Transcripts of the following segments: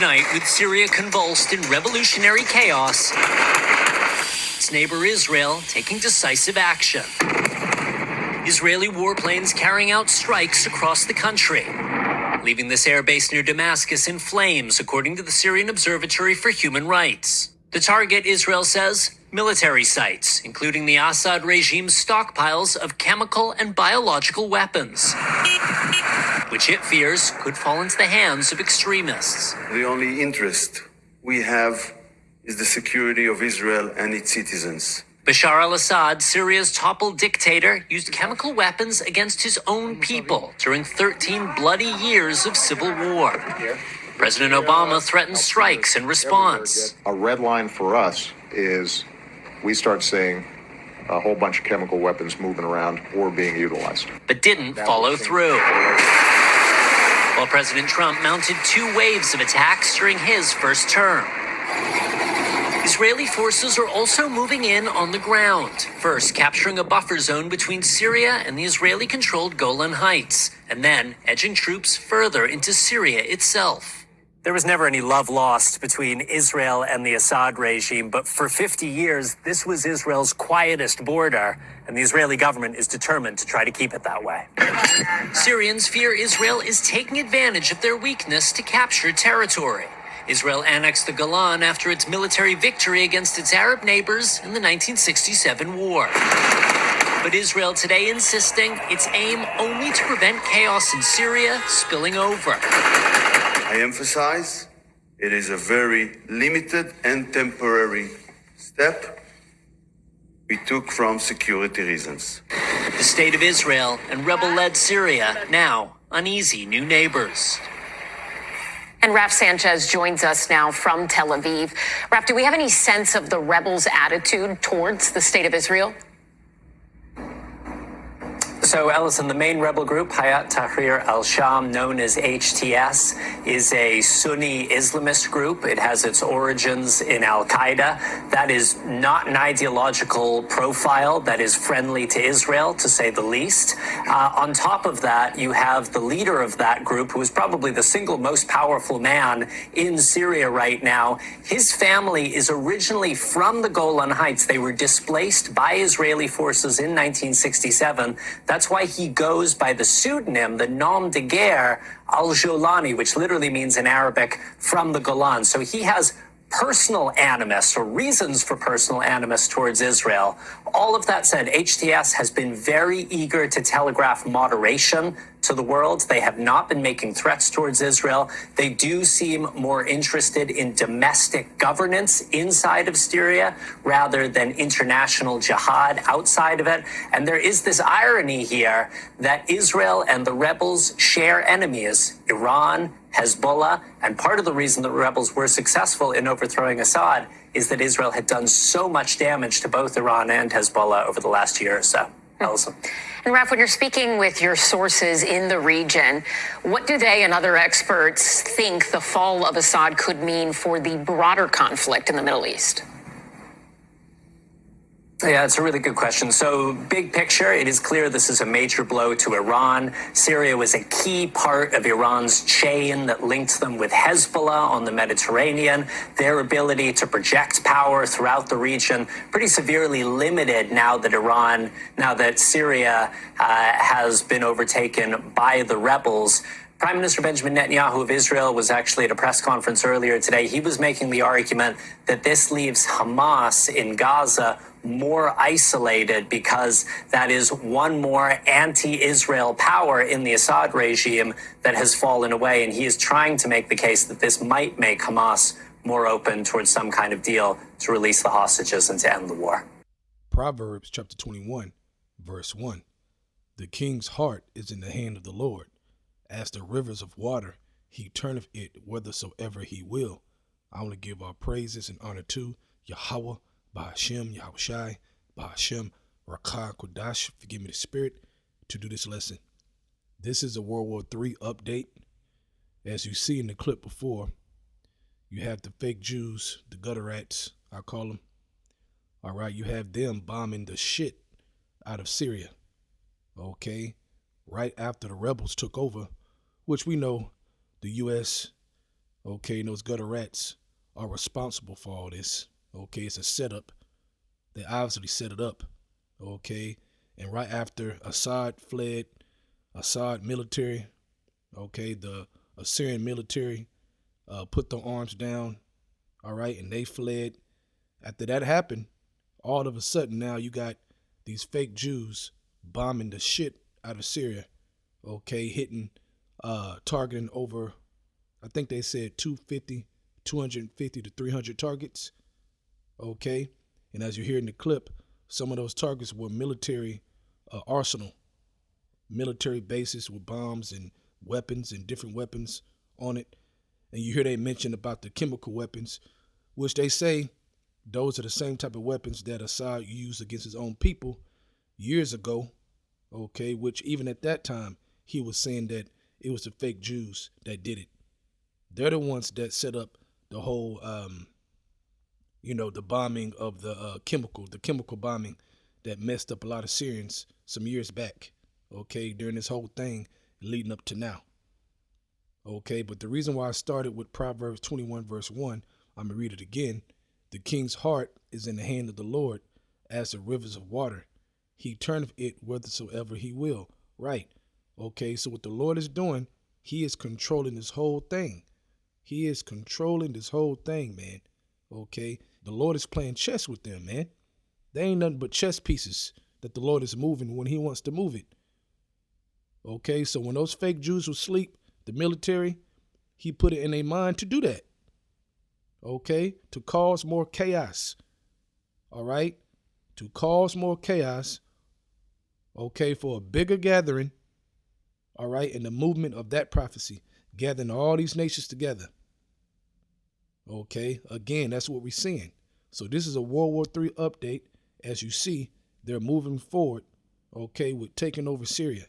Tonight, with Syria convulsed in revolutionary chaos, its neighbor Israel taking decisive action. Israeli warplanes carrying out strikes across the country, leaving this airbase near Damascus in flames, according to the Syrian Observatory for Human Rights. The target, Israel says, military sites, including the Assad regime's stockpiles of chemical and biological weapons, which it fears could fall into the hands of extremists. The only interest we have is the security of Israel and its citizens. Bashar al-Assad, Syria's toppled dictator, used chemical weapons against his own people during 13 bloody years of civil war. President Obama threatened strikes in response. A red line for us is we start seeing a whole bunch of chemical weapons moving around or being utilized. But didn't follow through. While President Trump mounted 2 waves of attacks during his first term. Israeli forces are also moving in on the ground, first capturing a buffer zone between Syria and the Israeli-controlled Golan Heights, and then edging troops further into Syria itself. There was never any love lost between Israel and the Assad regime, but for 50 years, this was Israel's quietest border, and the Israeli government is determined to try to keep it that way. Syrians fear Israel is taking advantage of their weakness to capture territory. Israel annexed the Golan after its military victory against its Arab neighbors in the 1967 war. But Israel today insisting its aim only to prevent chaos in Syria spilling over. I emphasize it is a very limited and temporary step we took from security reasons. The state of Israel and rebel-led Syria now uneasy new neighbors. And Raf Sanchez joins us now from Tel Aviv. Raf, do we have any sense of the rebels' attitude towards the state of Israel? So, Ellison, the main rebel group, Hayat Tahrir al-Sham, known as HTS, is a Sunni Islamist group. It has its origins in al-Qaeda. That is not an ideological profile that is friendly to Israel, to say the least. On top of that, you have the leader of that group, who is probably the single most powerful man in Syria right now. His family is originally from the Golan Heights. They were displaced by Israeli forces in 1967. That's why he goes by the pseudonym, the nom de guerre, al-Jolani, which literally means in Arabic, from the Golan. So he has personal animus or reasons for personal animus towards Israel. All of that said, HTS has been very eager to telegraph moderation to the world. They have not been making threats towards Israel. They do seem more interested in domestic governance inside of Syria rather than international jihad outside of it. And there is this irony here that Israel and the rebels share enemies, Iran, Hezbollah, and part of the reason the rebels were successful in overthrowing Assad is that Israel had done so much damage to both Iran and Hezbollah over the last year or so. Allison. And Raf, when you're speaking with your sources in the region, what do they and other experts think the fall of Assad could mean for the broader conflict in the Middle East? Yeah, it's a really good question. So big picture, it is clear this is a major blow to Iran. Syria was a key part of Iran's chain that linked them with Hezbollah on the Mediterranean. Their ability to project power throughout the region pretty severely limited now that Syria has been overtaken by the rebels. Prime Minister Benjamin Netanyahu of Israel was actually at a press conference earlier today. He was making the argument that this leaves Hamas in Gaza more isolated because that is one more anti-Israel power in the Assad regime that has fallen away. And he is trying to make the case that this might make Hamas more open towards some kind of deal to release the hostages and to end the war. Proverbs chapter 21, verse 1. The king's heart is in the hand of the Lord. As the rivers of water, he turneth it whithersoever he will. I want to give our praises and honor to Yahweh, Bahashem, Yahushai, Bahashem, Rakah, Kodash, forgive me the spirit, to do this lesson. This is a World War III update. As you see in the clip before, you have the fake Jews, the gutter rats, I call them. All right, you have them bombing the shit out of Syria. Okay, right after the rebels took over, which we know the U.S. Okay, and those gutter rats are responsible for all this. Okay, it's a setup. They obviously set it up. Okay, and right after Assad fled, Assad military, okay, the Assyrian military put their arms down, all right, and they fled. After that happened, all of a sudden now you got these fake Jews bombing the shit out of Syria, okay, hitting, targeting over, I think they said 250 to 300 targets, okay, and as you hear in the clip, some of those targets were military arsenal, military bases with bombs and weapons and different weapons on it. And you hear they mention about the chemical weapons, which they say those are the same type of weapons that Assad used against his own people years ago, okay, which even at that time, he was saying that it was the fake Jews that did it. They're the ones that set up the whole, the bombing of the chemical bombing that messed up a lot of Syrians some years back, okay, during this whole thing leading up to now. Okay, but the reason why I started with Proverbs 21 verse 1, I'm going to read it again. The king's heart is in the hand of the Lord as the rivers of water. He turneth it whithersoever he will. Right. Okay, so what the Lord is doing, he is controlling this whole thing. He is controlling this whole thing, man. Okay, the Lord is playing chess with them, man. They ain't nothing but chess pieces that the Lord is moving when he wants to move it. Okay, so when those fake Jews were asleep, the military, he put it in their mind to do that. Okay, to cause more chaos. All right, to cause more chaos. Okay, for a bigger gathering. All right, and the movement of that prophecy, gathering all these nations together. Okay, again, that's what we're seeing. So this is a World War III update. As you see, they're moving forward, okay, with taking over Syria.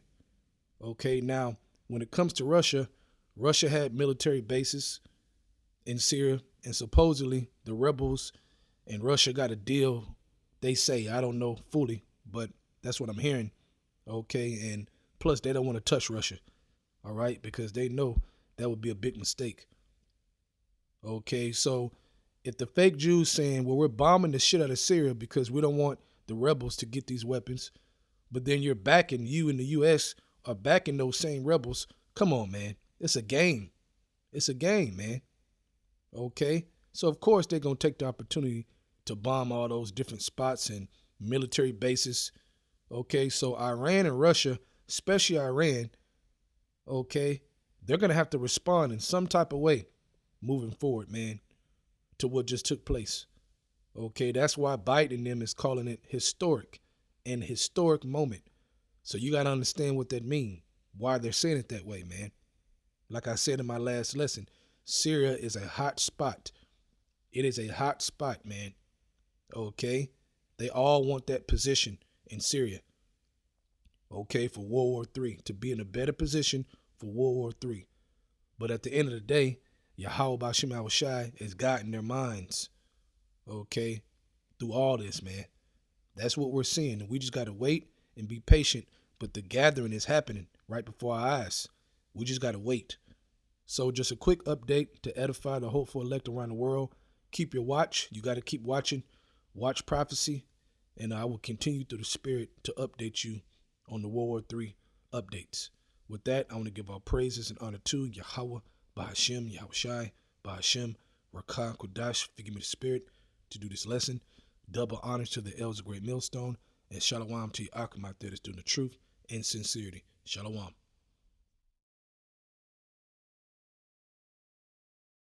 Okay, now, when it comes to Russia, Russia had military bases in Syria, and supposedly the rebels and Russia got a deal. They say, I don't know fully, but that's what I'm hearing. Okay, and plus they don't want to touch Russia, all right, because they know that would be a big mistake. Okay, so if the fake Jews saying, well, we're bombing the shit out of Syria because we don't want the rebels to get these weapons, but then you're backing, you in the U.S. are backing those same rebels, come on, man. It's a game. It's a game, man. Okay, so of course they're going to take the opportunity to bomb all those different spots and military bases. Okay, so Iran and Russia, especially Iran, okay, they're going to have to respond in some type of way moving forward, man, to what just took place. Okay, that's why Biden and them is calling it historic, an historic moment. So you got to understand what that means, why they're saying it that way, man. Like I said in my last lesson, Syria is a hot spot. It is a hot spot, man. Okay, they all want that position in Syria. Okay, for World War III, to be in a better position for World War III. But at the end of the day, Yahweh Bashim Shai is guiding their minds, okay, through all this, man. That's what we're seeing. And we just got to wait and be patient. But the gathering is happening right before our eyes. We just got to wait. So just a quick update to edify the hopeful elect around the world. Keep your watch. You got to keep watching. Watch prophecy. And I will continue through the Spirit to update you on the World War III updates. With that, I want to give our praises and honor to Yahweh, Bahashim, Yahushai, Bahashim, Rakah, Kodash, forgive me the Spirit, to do this lesson. Double honors to the elders of Great Millstone, and Shalom to Yaakam out there that's doing the truth and sincerity. Shalom.